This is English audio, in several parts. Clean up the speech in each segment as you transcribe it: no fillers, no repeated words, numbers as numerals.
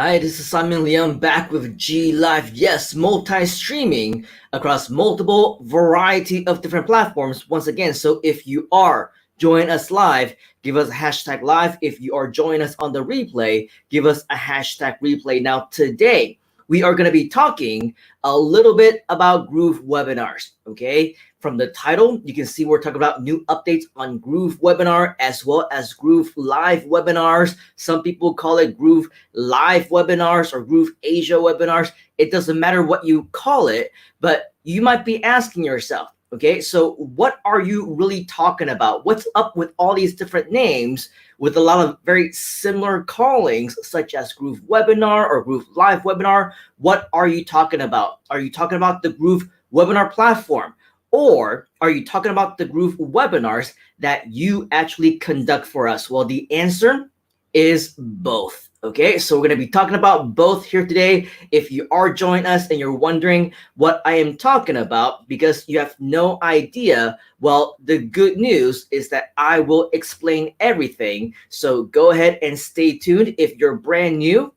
Hi, this is Simon Leung back with GLIVE. Yes, multi-streaming across multiple variety of different platforms once again. So if you are joining us live, give us a hashtag live. If you are joining us on the replay, give us a hashtag replay. Now today, we are going to be talking a little bit about Groove webinars, okay? From the title, you can see we're talking about new updates on GrooveWebinar as well as Groove Live webinars. Some people call it Groove Live webinars or GrooveAsia webinars. It doesn't matter what you call it, but you might be asking yourself, okay, so what are you really talking about? What's up with all these different names with a lot of very similar callings such as Groove Webinar or Groove Live Webinar? What are you talking about? Are you talking about the Groove Webinar platform? Or are you talking about the Groove webinars that you actually conduct for us? Well, the answer is both. Okay, so we're going to be talking about both here today. If you are joining us and you're wondering what I am talking about because you have no idea, well, the good news is that I will explain everything. So go ahead and stay tuned. If you're brand new,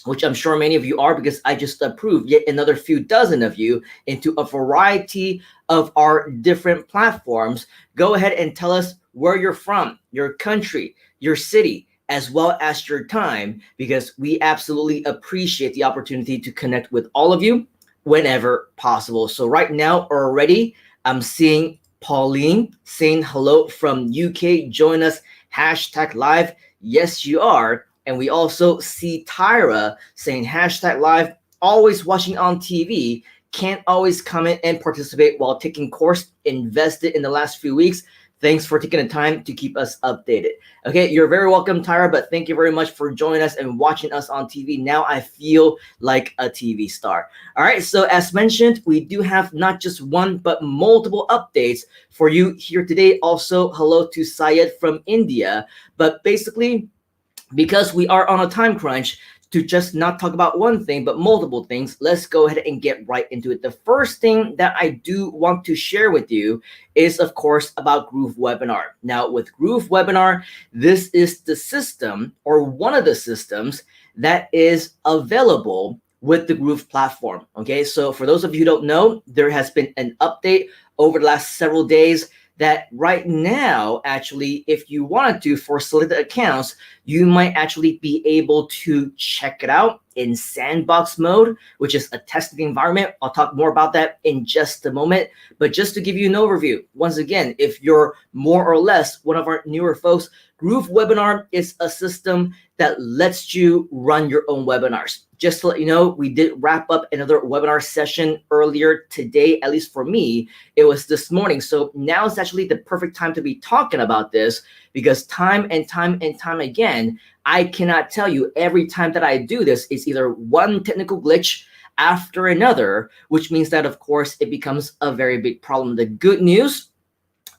which I'm sure many of you are because I just approved yet another few dozen of you into a variety of our different platforms, go ahead and tell us where you're from, your country, your city, as well as your time, because we absolutely appreciate the opportunity to connect with all of you whenever possible. So right now already, I'm seeing Pauline saying hello from UK. Join us, hashtag live. Yes, you are. And we also see Tyra saying hashtag live, always watching on TV, can't always comment and participate while taking course invested in the last few weeks. Thanks for taking the time to keep us updated. Okay, you're very welcome, Tyra, but thank you very much for joining us and watching us on TV. Now I feel like a TV star. All right, so as mentioned, we do have not just one, but multiple updates for you here today. Also, hello to Syed from India. But basically, because we are on a time crunch to just not talk about one thing, but multiple things, let's go ahead and get right into it. The first thing that I do want to share with you is, of course, about Groove Webinar. Now, with Groove Webinar, this is the system or one of the systems that is available with the Groove platform. Okay, so for those of you who don't know, there has been an update over the last several days that right now, actually, if you wanted to, for selected accounts, you might actually be able to check it out in sandbox mode, which is a testing environment. I'll talk more about that in just a moment. But just to give you an overview, once again, if you're more or less one of our newer folks, Groove Webinar is a system that lets you run your own webinars. Just to let you know, we did wrap up another webinar session earlier today, at least for me, it was this morning. So now is actually the perfect time to be talking about this because time and time again, I cannot tell you every time that I do this, it's either one technical glitch after another, which means that, of course, it becomes a very big problem. The good news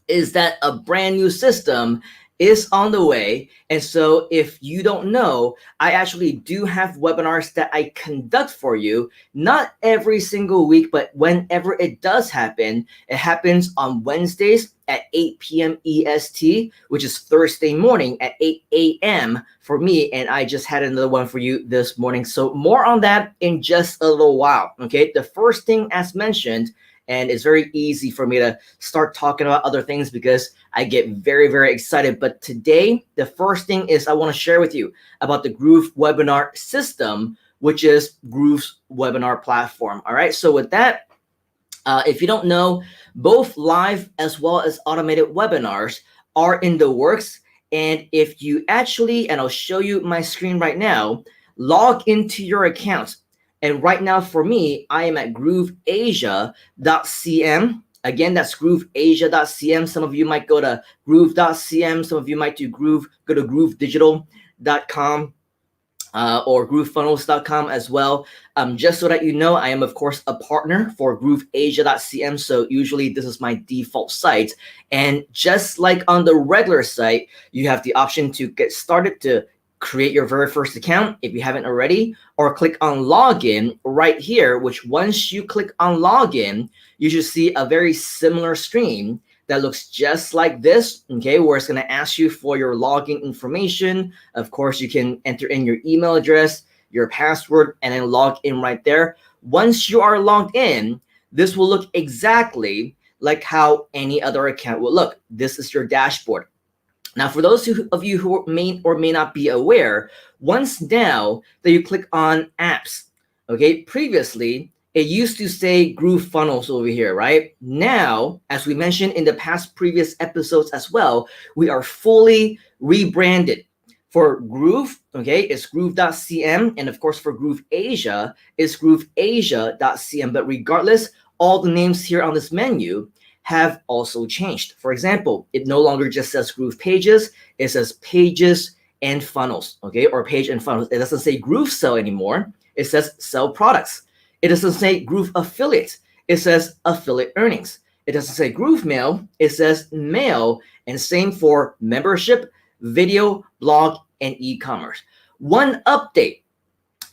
is that a brand new system is on the way. And so if you don't know, I actually do have webinars that I conduct for you, not every single week, but whenever it does happen. It happens on Wednesdays at 8 p.m. EST, which is Thursday morning at 8 a.m. for me. And I just had another one for you this morning. So more on that in just a little while. Okay, the first thing, as mentioned, and it's very easy for me to start talking about other things because I get very, very excited. But today, the first thing is I want to share with you about the Groove Webinar system, which is Groove's webinar platform. All right, so with that, if you don't know, both live as well as automated webinars are in the works. And if you actually, and I'll show you my screen right now, log into your account. And right now for me, I am at GrooveAsia.cm. Again, that's GrooveAsia.cm. Some of you might go to Groove.cm. Some of you might go to GrooveDigital.com or GrooveFunnels.com as well. Just so that you know, I am, of course, a partner for GrooveAsia.cm. So usually this is my default site. And just like on the regular site, you have the option to get started to create your very first account if you haven't already, or click on login right here, which once you click on login, you should see a very similar screen that looks just like this, okay, where it's going to ask you for your login information. Of course, you can enter in your email address, your password, and then log in right there. Once you are logged in, this will look exactly like how any other account will look. This is your dashboard. Now, for those of you who may or may not be aware, once now that you click on apps, okay, previously it used to say Groove Funnels over here, right? Now, as we mentioned in the past previous episodes as well, we are fully rebranded. For Groove, okay, it's Groove.cm, and of course for GrooveAsia, it's GrooveAsia.cm. But regardless, all the names here on this menu have also changed. For example, it no longer just says Groove Pages, it says Pages and Funnels, okay, or Page and Funnels. It doesn't say Groove Sell anymore. It says Sell Products. It doesn't say Groove Affiliate. It says Affiliate Earnings. It doesn't say Groove Mail. It says Mail, and same for Membership, Video, Blog, and E-commerce. One update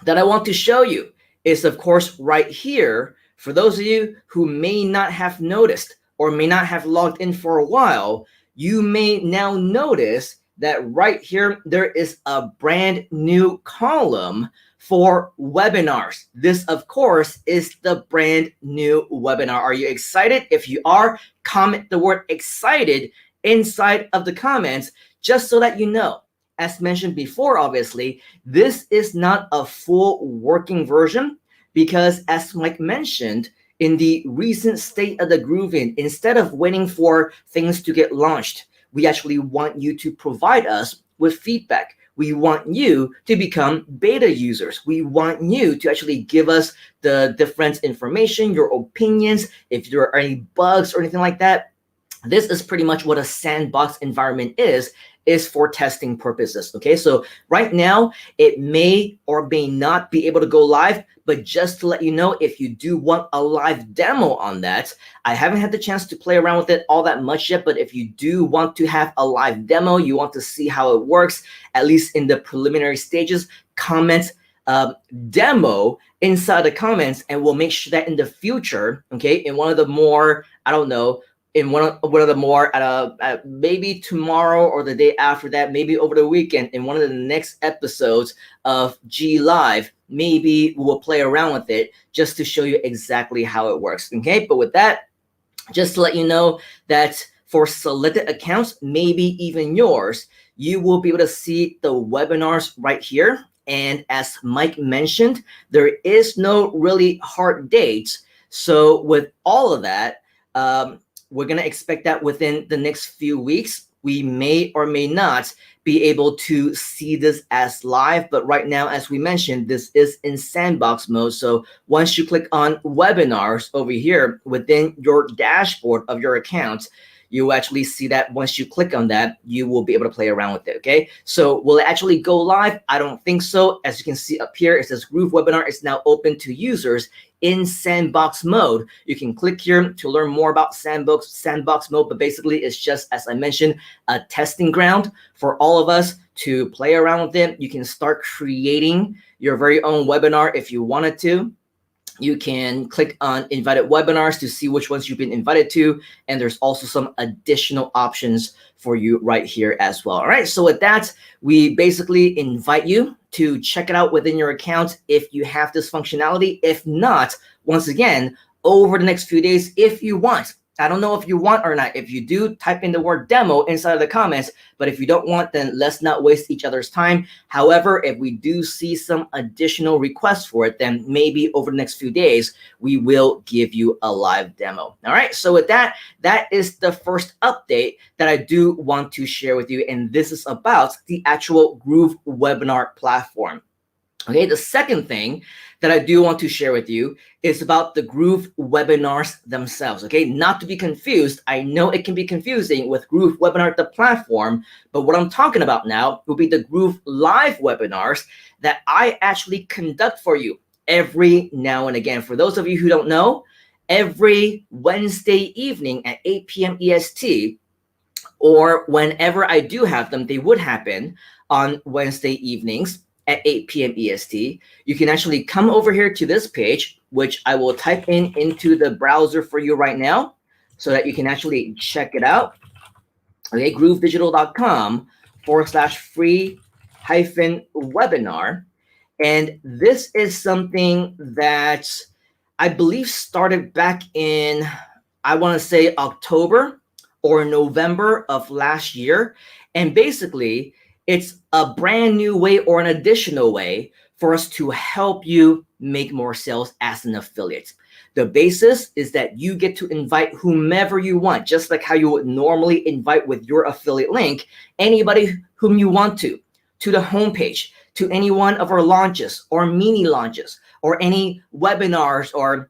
that I want to show you is, of course, right here. For those of you who may not have noticed or may not have logged in for a while, you may now notice that right here, there is a brand new column for webinars. This, of course, is the brand new webinar. Are you excited? If you are, comment the word excited inside of the comments, just so that you know. As mentioned before, obviously, this is not a full working version because, as Mike mentioned, in the recent state of the GrooveIn, instead of waiting for things to get launched, we actually want you to provide us with feedback. We want you to become beta users. We want you to actually give us the different information, your opinions, if there are any bugs or anything like that. This is pretty much what a sandbox environment is for testing purposes, okay? So right now, it may or may not be able to go live, but just to let you know, if you do want a live demo on that, I haven't had the chance to play around with it all that much yet, but if you do want to have a live demo, you want to see how it works, at least in the preliminary stages, comment demo inside the comments, and we'll make sure that in the future, okay, in one of the more, I don't know, in one of the more maybe tomorrow or the day after that, maybe over the weekend, in one of the next episodes of GLIVE, maybe we'll play around with it just to show you exactly how it works, okay? But with that, just to let you know that for selected accounts, maybe even yours, you will be able to see the webinars right here. And as Mike mentioned, there is no really hard dates. So with all of that, we're going to expect that within the next few weeks, we may or may not be able to see this as live. But right now, as we mentioned, this is in sandbox mode. So once you click on webinars over here within your dashboard of your account, you actually see that once you click on that, you will be able to play around with it, okay? So will it actually go live? I don't think so. As you can see up here, it says GrooveWebinar is now open to users in sandbox mode. You can click here to learn more about sandbox mode, but basically it's just, as I mentioned, a testing ground for all of us to play around with it. You can start creating your very own webinar if you wanted to. You can click on invited webinars to see which ones you've been invited to. And there's also some additional options for you right here as well. All right, so with that, we basically invite you to check it out within your account if you have this functionality. If not, once again, over the next few days, if you want, I don't know if you want or not. If you do, type in the word demo inside of the comments. But if you don't want, then let's not waste each other's time. However, if we do see some additional requests for it, then maybe over the next few days, we will give you a live demo. All right. So with that, that is the first update that I do want to share with you. And this is about the actual Groove webinar platform. Okay, the second thing that I do want to share with you is about the Groove webinars themselves. Okay, not to be confused. I know it can be confusing with Groove Webinar, the platform, but what I'm talking about now will be the Groove Live webinars that I actually conduct for you every now and again. For those of you who don't know, every Wednesday evening at 8 p.m. EST, or whenever I do have them, they would happen on Wednesday evenings at 8 p.m. EST. You can actually come over here to this page, which I will type into the browser for you right now so that you can actually check it out. Okay, GrooveDigital.com/free-webinar. And this is something that I believe started back in, I want to say October or November of last year. And basically, it's a brand new way or an additional way for us to help you make more sales as an affiliate. The basis is that you get to invite whomever you want, just like how you would normally invite with your affiliate link, anybody whom you want to the homepage, to any one of our launches or mini launches or any webinars or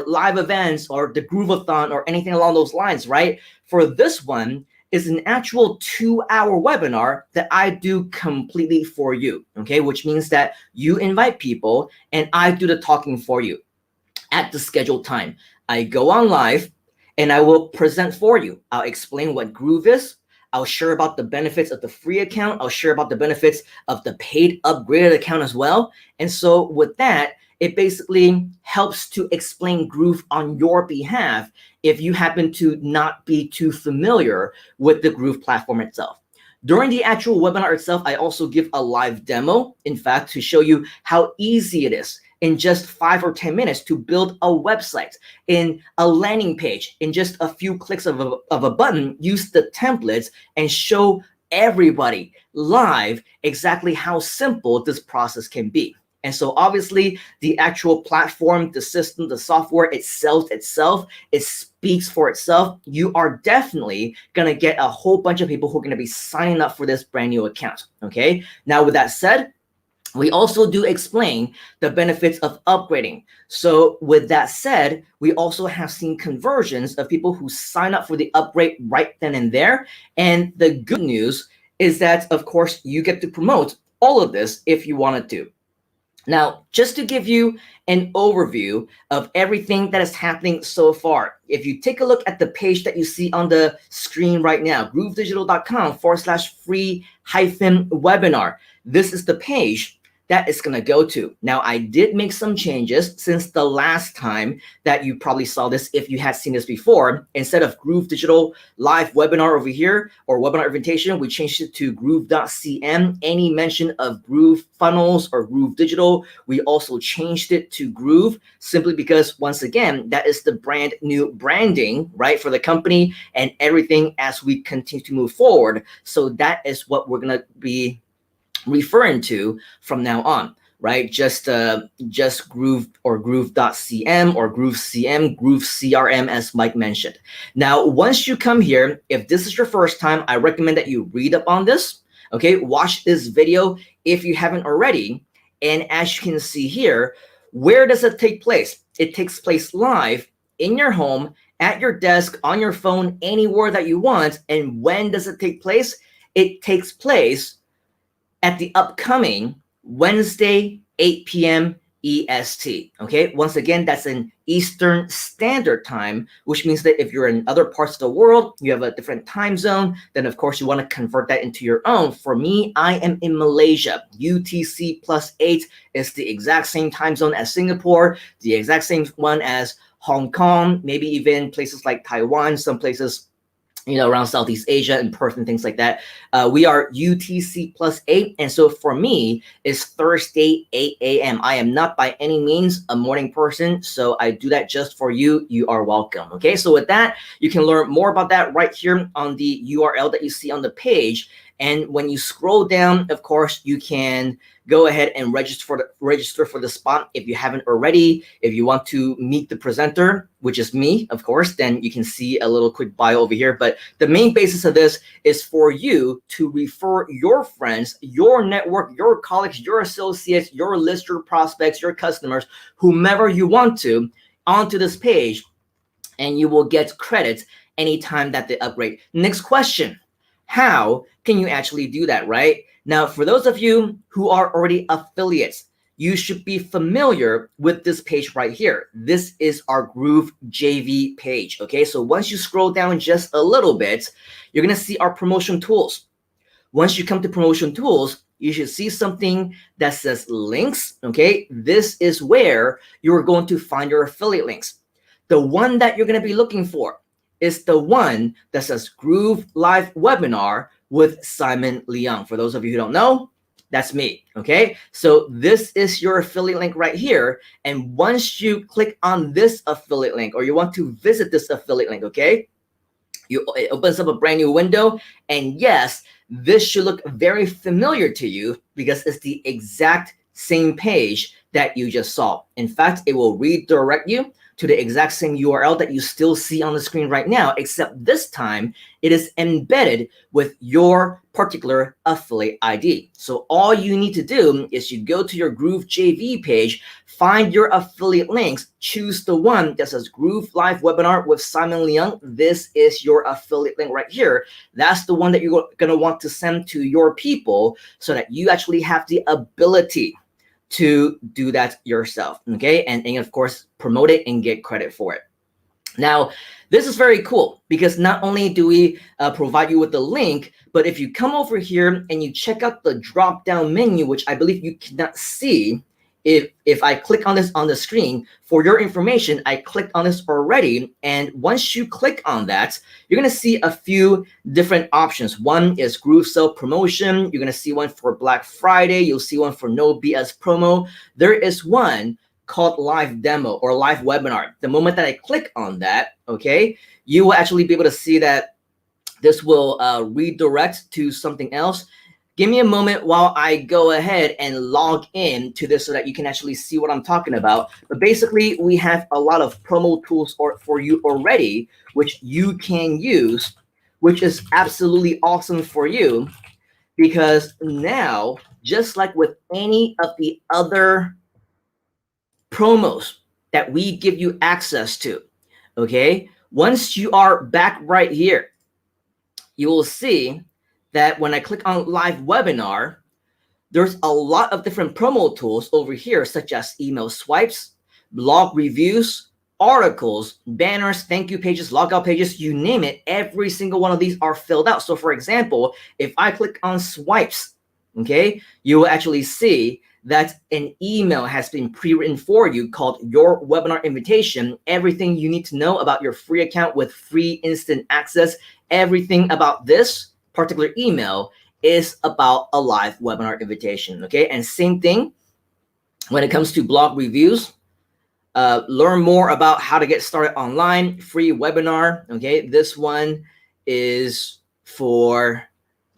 live events or the Groovathon or anything along those lines, right? For this one is an actual 2-hour webinar that I do completely for you, okay? Which means that you invite people and I do the talking for you at the scheduled time. I go on live and I will present for you. I'll explain what Groove is. I'll share about the benefits of the free account. I'll share about the benefits of the paid upgraded account as well. And so with that, it basically helps to explain Groove on your behalf if you happen to not be too familiar with the Groove platform itself. During the actual webinar itself, I also give a live demo, in fact, to show you how easy it is in just 5 or 10 minutes to build a website, in a landing page, in just a few clicks of a button, use the templates and show everybody live exactly how simple this process can be. And so obviously the actual platform, the system, the software itself, it speaks for itself. You are definitely going to get a whole bunch of people who are going to be signing up for this brand new account. Okay. Now, with that said, we also do explain the benefits of upgrading. So with that said, we also have seen conversions of people who sign up for the upgrade right then and there. And the good news is that, of course, you get to promote all of this if you wanted to. Now, just to give you an overview of everything that is happening so far, if you take a look at the page that you see on the screen right now, GrooveDigital.com/free-webinar, this is the page that is going to go to. Now, I did make some changes since the last time that you probably saw this if you had seen this before. Instead of Groove Digital live webinar over here or webinar invitation, we changed it to Groove.cm. Any mention of Groove funnels or Groove Digital, we also changed it to Groove simply because, once again, that is the brand new branding, right, for the company and everything as we continue to move forward. So that is what we're going to be referring to from now on, right? Just Groove or Groove.cm or GrooveCM, Groove CRM, as Mike mentioned. Now, once you come here, if this is your first time, I recommend that you read up on this. Okay, watch this video if you haven't already. And as you can see here, where does it take place? It takes place live in your home, at your desk, on your phone, anywhere that you want. And when does it take place? It takes place at the upcoming Wednesday, 8 p.m. EST. Okay, once again, that's in Eastern Standard Time, which means that if you're in other parts of the world, you have a different time zone, then of course you want to convert that into your own. For me, I am in Malaysia. UTC +8 is the exact same time zone as Singapore, the exact same one as Hong Kong, maybe even places like Taiwan, some places around Southeast Asia and Perth and things like that. We are UTC +8. And so for me, it's Thursday, 8 a.m. I am not by any means a morning person, so I do that just for you. You are welcome. Okay, so with that, you can learn more about that right here on the URL that you see on the page. And when you scroll down, of course, you can go ahead and register for the spot if you haven't already. If you want to meet the presenter, which is me, of course, then you can see a little quick bio over here. But the main basis of this is for you to refer your friends, your network, your colleagues, your associates, your list, your prospects, your customers, whomever you want to, onto this page, and you will get credit anytime that they upgrade. Next question. How can you actually do that, right? Now, for those of you who are already affiliates, you should be familiar with this page right here. This is our Groove JV page, okay? So once you scroll down just a little bit, you're gonna see our promotion tools. Once you come to promotion tools, you should see something that says links, okay? This is where you're going to find your affiliate links. The one that you're gonna be looking for is the one that says Groove Live Webinar with Simon Leung. For those of you who don't know, That's me, okay? So this is your affiliate link right here. And once you click on this affiliate link, or you want to visit this affiliate link, okay? It opens up a brand new window. And yes, this should look very familiar to you because it's the exact same page that you just saw. In fact, it will redirect you to the exact same URL that you still see on the screen right now, except this time it is embedded with your particular affiliate ID. So all you need to do is you go to your Groove JV page, find your affiliate links, choose the one that says Groove Live Webinar with Simon Leung. This is your affiliate link right here. That's the one that you're gonna want to send to your people so that you actually have the ability to do that yourself, okay? And of course, promote it and get credit for it. Now, this is very cool because not only do we provide you with the link, but if you come over here and you check out the drop-down menu, which I believe you cannot see, if I click on this on the screen, for your information, I clicked on this already. And once you click on that, you're going to see a few different options. One is Groove Sale Promotion. You're going to see one for Black Friday. You'll see one for No BS Promo. There is one called Live Demo or Live Webinar. The moment that I click on that, okay, you will actually be able to see that this will redirect to something else. Give me a moment while I go ahead and log in to this so that you can actually see what I'm talking about. But basically, we have a lot of promo tools for you already, which you can use, which is absolutely awesome for you because now, just like with any of the other promos that we give you access to, okay, once you are back right here, you will see that when I click on Live Webinar, there's a lot of different promo tools over here, such as email swipes, blog reviews, articles, banners, thank you pages, logout pages, you name it. Every single one of these are filled out. So for example, if I click on swipes, okay, you will actually see that an email has been pre-written for you called Your Webinar Invitation. Everything you need to know about your free account with free instant access. Everything about this particular email is about a live webinar invitation, okay? And same thing when it comes to blog reviews. Learn more about how to get started online, free webinar, okay? This one is for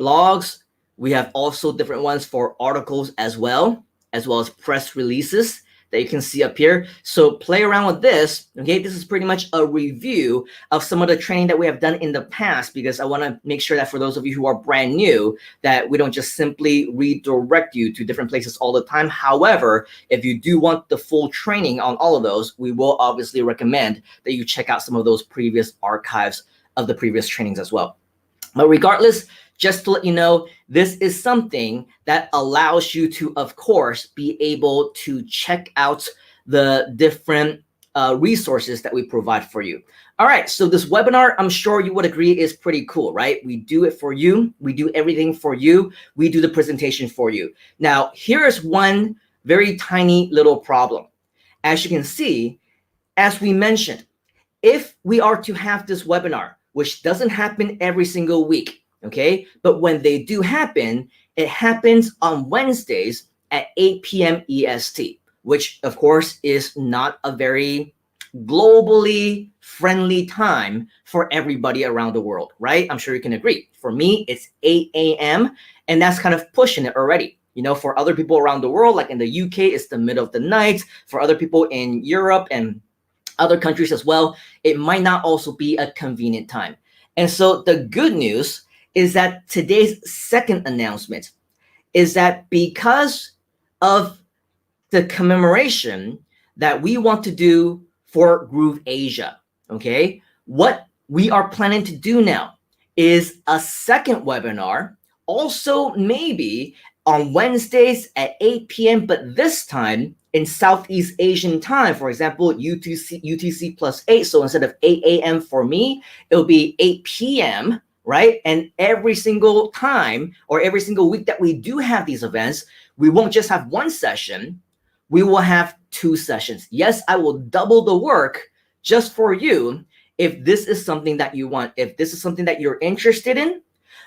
blogs. We have also different ones for articles as well as press releases that you can see up here. So play around with this, okay? This is pretty much a review of some of the training that we have done in the past because I wanna make sure that for those of you who are brand new, that we don't just simply redirect you to different places all the time. However, if you do want the full training on all of those, we will obviously recommend that you check out some of those previous archives of the previous trainings as well. But regardless, just to let you know, this is something that allows you to, of course, be able to check out the different resources that we provide for you. All right, so this webinar, I'm sure you would agree, is pretty cool, right? We do it for you. We do everything for you. We do the presentation for you. Now, here's one very tiny little problem. As you can see, as we mentioned, if we are to have this webinar, which doesn't happen every single week, okay? But when they do happen, it happens on Wednesdays at 8 p.m. EST, which of course is not a very globally friendly time for everybody around the world, right? I'm sure you can agree. For me, it's 8 a.m. and that's kind of pushing it already. You know, for other people around the world, like in the UK, it's the middle of the night. For other people in Europe and other countries as well, it might not also be a convenient time. And so the good news is that today's second announcement is that because of the commemoration that we want to do for GrooveAsia, okay, what we are planning to do now is a second webinar, also maybe on Wednesdays at 8 p.m., but this time in Southeast Asian time, for example, UTC plus 8. So instead of 8 a.m. for me, it'll be 8 p.m., right? And every single time or every single week that we do have these events, we won't just have one session, we will have 2 sessions. Yes, I will double the work just for you if this is something that you want, if this is something that you're interested in.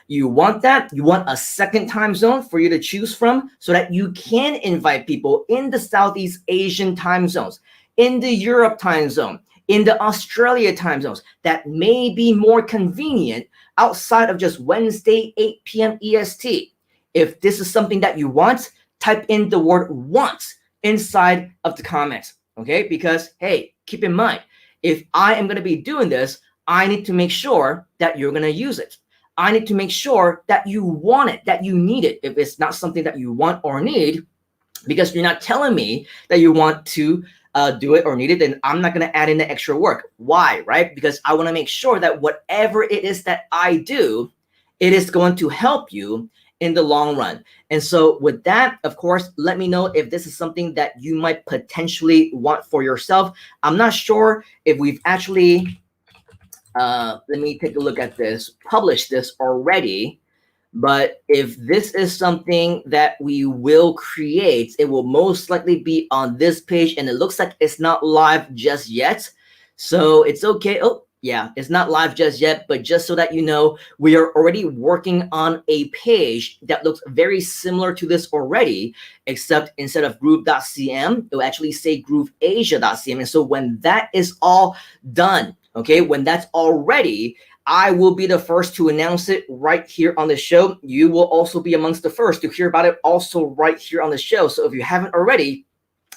You want that? You want a second time zone for you to choose from so that you can invite people in the Southeast Asian time zones, in the Europe time zone, in the Australia time zones that may be more convenient outside of just Wednesday, 8 p.m. EST. If this is something that you want, type in the word want inside of the comments, okay? Because, hey, keep in mind, if I am going to be doing this, I need to make sure that you're going to use it. I need to make sure that you want it, that you need it. If it's not something that you want or need, because you're not telling me that you want to do it or need it, then I'm not going to add in the extra work. Why, right? Because I want to make sure that whatever it is that I do, it is going to help you in the long run. And so with that, of course, let me know if this is something that you might potentially want for yourself. I'm not sure if we've actually, let me take a look at this, published this already. But if this is something that we will create, it will most likely be on this page. And it looks like it's not live just yet. So it's okay. Oh, yeah, it's not live just yet. But just so that you know, we are already working on a page that looks very similar to this already, except instead of Groove.cm, it will actually say GrooveAsia.cm. And so when that is all done, okay, when that's all ready, I will be the first to announce it right here on the show. You will also be amongst the first to hear about it also right here on the show. So if you haven't already,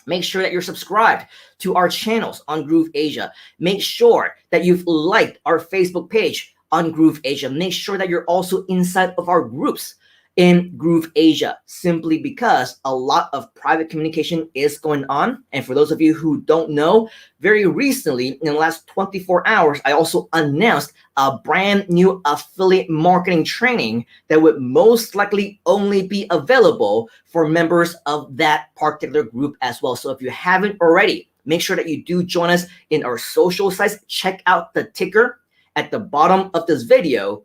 make sure that you're subscribed to our channels on GrooveAsia. Make sure that you've liked our Facebook page on GrooveAsia. Make sure that you're also inside of our groups in GrooveAsia, simply because a lot of private communication is going on. And for those of you who don't know, very recently, in the last 24 hours, I also announced a brand new affiliate marketing training that would most likely only be available for members of that particular group as well. So if you haven't already, make sure that you do join us in our social sites. Check out the ticker at the bottom of this video.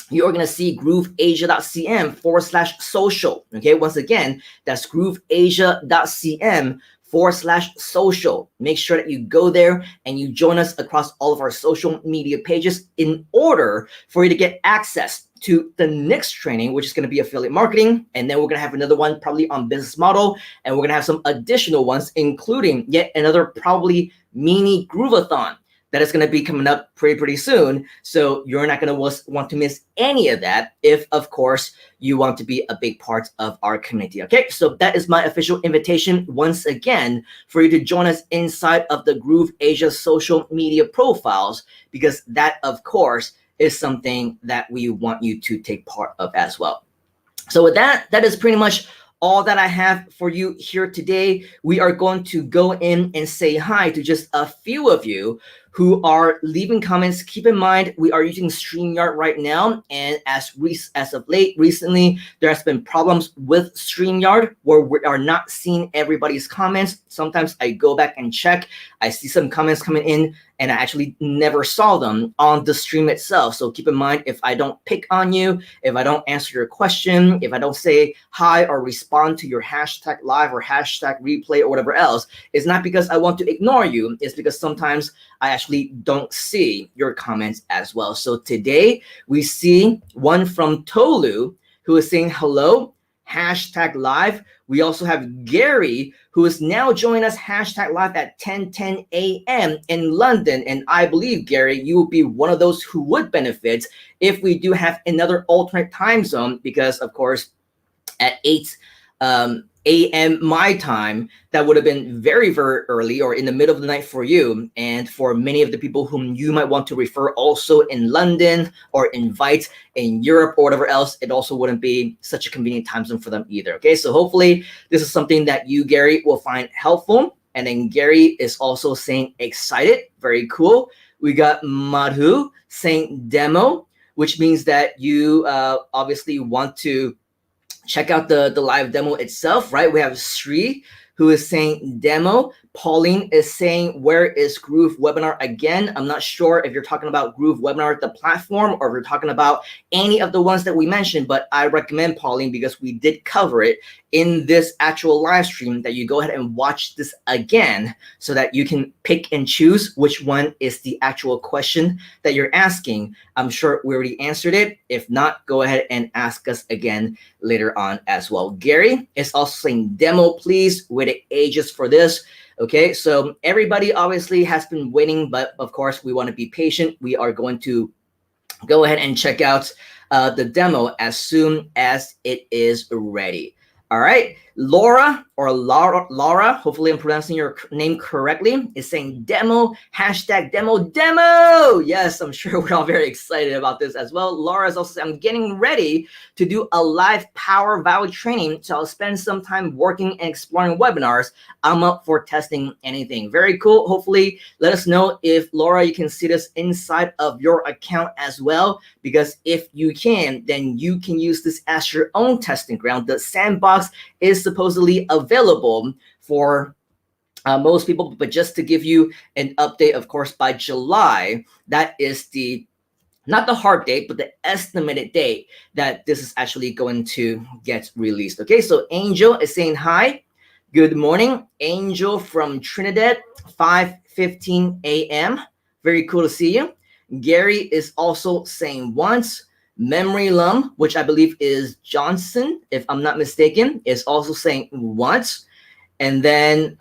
You're going to see GrooveAsia.cm/social. Okay, once again, that's GrooveAsia.cm/social. Make sure that you go there and you join us across all of our social media pages in order for you to get access to the next training, which is going to be affiliate marketing. And then we're going to have another one probably on business model. And we're going to have some additional ones, including yet another probably mini Groovathon that is going to be coming up pretty soon. So you're not going to want to miss any of that if, of course, you want to be a big part of our community. Okay, so that is my official invitation once again for you to join us inside of the GrooveAsia social media profiles, because that, of course, is something that we want you to take part of as well. So with that, that is pretty much all that I have for you here today. We are going to go in and say hi to just a few of you who are leaving comments. Keep in mind, we are using StreamYard right now. And as of late, recently, there has been problems with StreamYard where we are not seeing everybody's comments. Sometimes I go back and check. I see some comments coming in and I actually never saw them on the stream itself. So keep in mind, if I don't pick on you, if I don't answer your question, if I don't say hi or respond to your hashtag live or hashtag replay or whatever else, it's not because I want to ignore you. It's because sometimes I actually don't see your comments as well. So today we see one from Tolu who is saying hello, hashtag live. We also have Gary who is now joining us hashtag live at 10:10 a.m. in London. And I believe, Gary, you will be one of those who would benefit if we do have another alternate time zone, because of course at 8 a.m. my time, that would have been very early or in the middle of the night for you. And for many of the people whom you might want to refer also in London or invite in Europe or whatever else, it also wouldn't be such a convenient time zone for them either. Okay, so hopefully this is something that you, Gary, will find helpful. And then Gary is also saying excited. Very cool. We got Madhu saying demo, which means that you obviously want to check out the live demo itself, right? We have Sri who is saying demo. Pauline is saying, where is GrooveWebinar again? I'm not sure if you're talking about GrooveWebinar, the platform, or if you're talking about any of the ones that we mentioned, but I recommend, Pauline, because we did cover it in this actual live stream, that you go ahead and watch this again so that you can pick and choose which one is the actual question that you're asking. I'm sure we already answered it. If not, go ahead and ask us again later on as well. Gary is also saying demo, please, with the ages for this. Okay, so everybody obviously has been waiting, but of course we want to be patient. We are going to go ahead and check out the demo as soon as it is ready. All right, Laura, hopefully I'm pronouncing your name correctly, is saying demo, hashtag demo. Yes, I'm sure we're all very excited about this as well. Laura is also saying, I'm getting ready to do a live power value training, so I'll spend some time working and exploring webinars. I'm up for testing anything. Very cool. Hopefully, let us know if, Laura, you can see this inside of your account as well, because if you can, then you can use this as your own testing ground. The sandbox is supposedly available for most people, but just to give you an update, of course, by July, that is the not the hard date, but the estimated date that this is actually going to get released. Okay, so Angel is saying hi. Good morning, Angel from Trinidad, 5:15 a.m. Very cool to see you. Gary is also saying once. Memory Lum, which I believe is Johnson, if I'm not mistaken, is also saying once. And then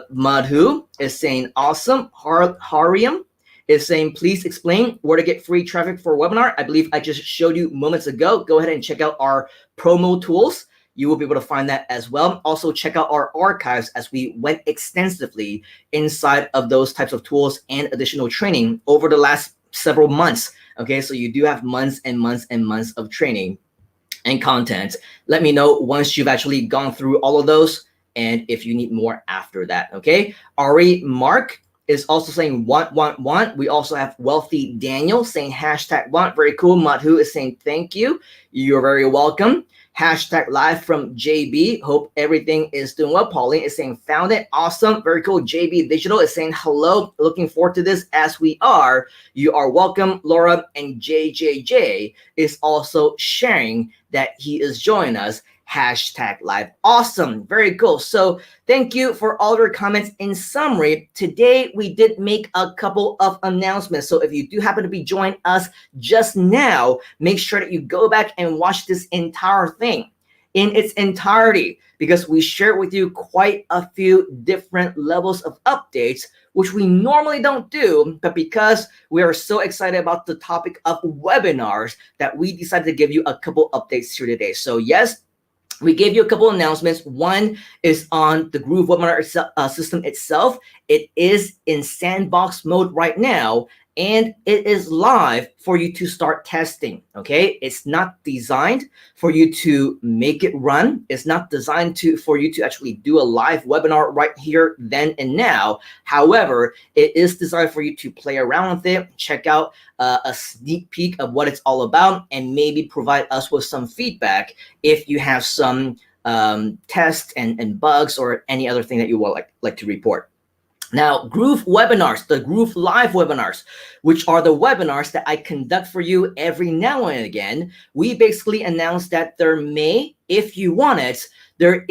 Madhu is saying awesome. Hariam is saying, please explain where to get free traffic for a webinar. I believe I just showed you moments ago. Go ahead and check out our promo tools. You will be able to find that as well. Also check out our archives, as we went extensively inside of those types of tools and additional training over the last several months. Okay, so you do have months and months and months of training and content. Let me know once you've actually gone through all of those, and if you need more after that. Okay, Ari Mark is also saying want. We also have Wealthy Daniel saying hashtag want. Very cool. Madhu is saying thank you. You're very welcome. Hashtag live from JB. Hope everything is doing well. Pauline is saying found it. Awesome. Very cool. JB Digital is saying hello. Looking forward to this as we are. You are welcome. Laura, and JJJ is also sharing that he is joining us. Hashtag live. Awesome. Very cool. So thank you for all your comments. In summary, today we did make a couple of announcements. So if you do happen to be joining us just now, make sure that you go back and watch this entire thing in its entirety, because we share with you quite a few different levels of updates, which we normally don't do, but because we are so excited about the topic of webinars, that we decided to give you a couple updates here today. So yes, we gave you a couple announcements. One is on the GrooveWebinar system itself. It is in sandbox mode right now, and it is live for you to start testing. Okay, it's not designed for you to make it run. It's not designed for you to actually do a live webinar right here, then and now. However, it is designed for you to play around with it, check out a sneak peek of what it's all about, and maybe provide us with some feedback if you have some tests and bugs or any other thing that you would like to report. Now, Groove webinars, the Groove Live webinars, which are the webinars that I conduct for you every now and again, we basically announced that there may, if you want it, there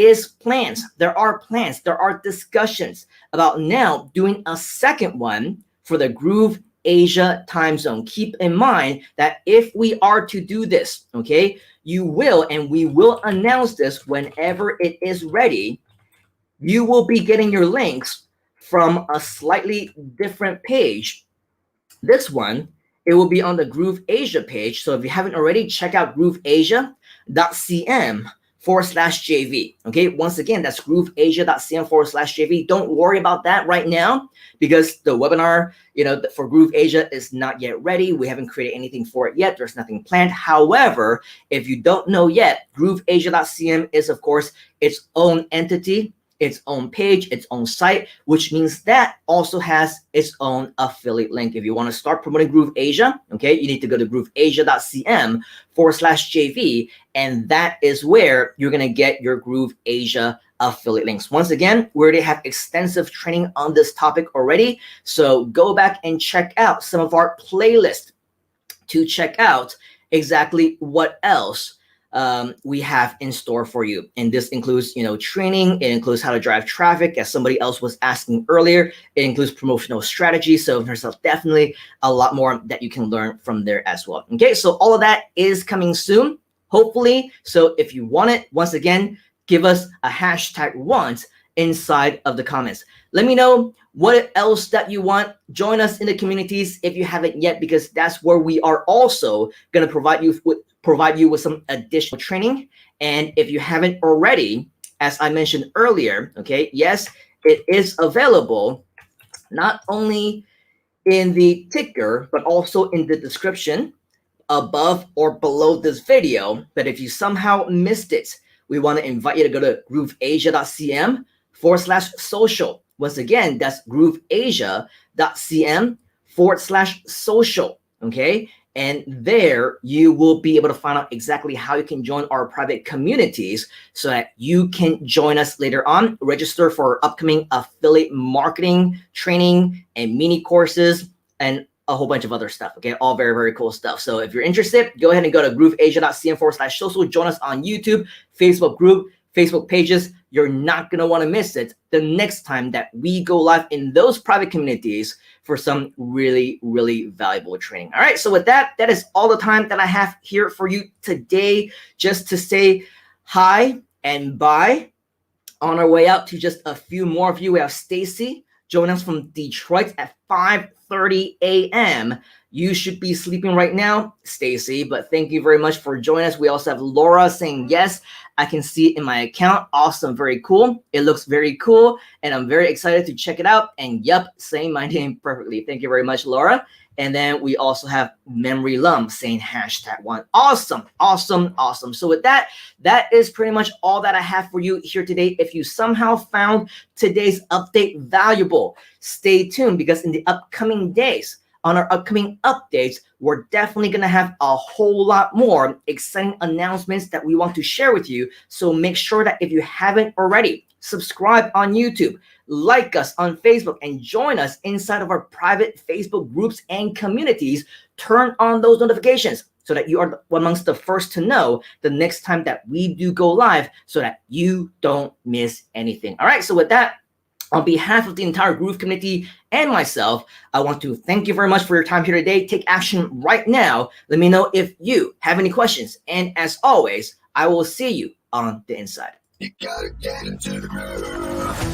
are discussions about now doing a second one for the GrooveAsia time zone. Keep in mind that if we are to do this, okay, we will announce this whenever it is ready. You will be getting your links from a slightly different page. This one, it will be on the GrooveAsia page. So if you haven't already, check out GrooveAsia.cm/JV. Okay, once again, that's GrooveAsia.cm/JV. Don't worry about that right now, because the webinar, for GrooveAsia is not yet ready. We haven't created anything for it yet. There's nothing planned. However, if you don't know yet, GrooveAsia.cm is, of course, its own entity, its own page, its own site, which means that also has its own affiliate link. If you want to start promoting GrooveAsia, okay, you need to go to GrooveAsia.cm/JV, and that is where you're going to get your GrooveAsia affiliate links. Once again, we already have extensive training on this topic already. So go back and check out some of our playlists to check out exactly what else we have in store for you. And this includes, training. It includes how to drive traffic, as somebody else was asking earlier. It includes promotional strategy. So there's definitely a lot more that you can learn from there as well. Okay, so all of that is coming soon, hopefully. So if you want it, once again, give us a hashtag want inside of the comments. Let me know what else that you want. Join us in the communities if you haven't yet, because that's where we are also going to provide you with some additional training. And if you haven't already, as I mentioned earlier, okay, yes, it is available not only in the ticker, but also in the description above or below this video. But if you somehow missed it, we want to invite you to go to GrooveAsia.cm/social. Once again, that's GrooveAsia.cm/social. Okay. And there you will be able to find out exactly how you can join our private communities so that you can join us later on. Register for our upcoming affiliate marketing training and mini courses and a whole bunch of other stuff. Okay, all very, very cool stuff. So if you're interested, go ahead and go to GrooveAsia.cm/social. Join us on YouTube, Facebook group, Facebook pages. You're not going to want to miss it the next time that we go live in those private communities for some really, really valuable training. All right, so with that, that is all the time that I have here for you today, just to say hi and bye. On our way out to just a few more of you, we have Stacy joining us from Detroit at 5:30 a.m. You should be sleeping right now, Stacy, but thank you very much for joining us. We also have Laura saying, yes, I can see it in my account. Awesome, very cool. It looks very cool, and I'm very excited to check it out. And yep, saying my name perfectly. Thank you very much, Laura. And then we also have Memory Lum saying #1. Awesome, awesome, awesome. So with that, that is pretty much all that I have for you here today. If you somehow found today's update valuable, stay tuned, because in the upcoming days, on our upcoming updates, we're definitely going to have a whole lot more exciting announcements that we want to share with you. So make sure that if you haven't already, subscribe on YouTube, like us on Facebook, and join us inside of our private Facebook groups and communities. Turn on those notifications so that you are amongst the first to know the next time that we do go live, so that you don't miss anything. All right, so with that, on behalf of the entire Groove community and myself, I want to thank you very much for your time here today. Take action right now. Let me know if you have any questions. And as always, I will see you on the inside. You gotta get into the groove.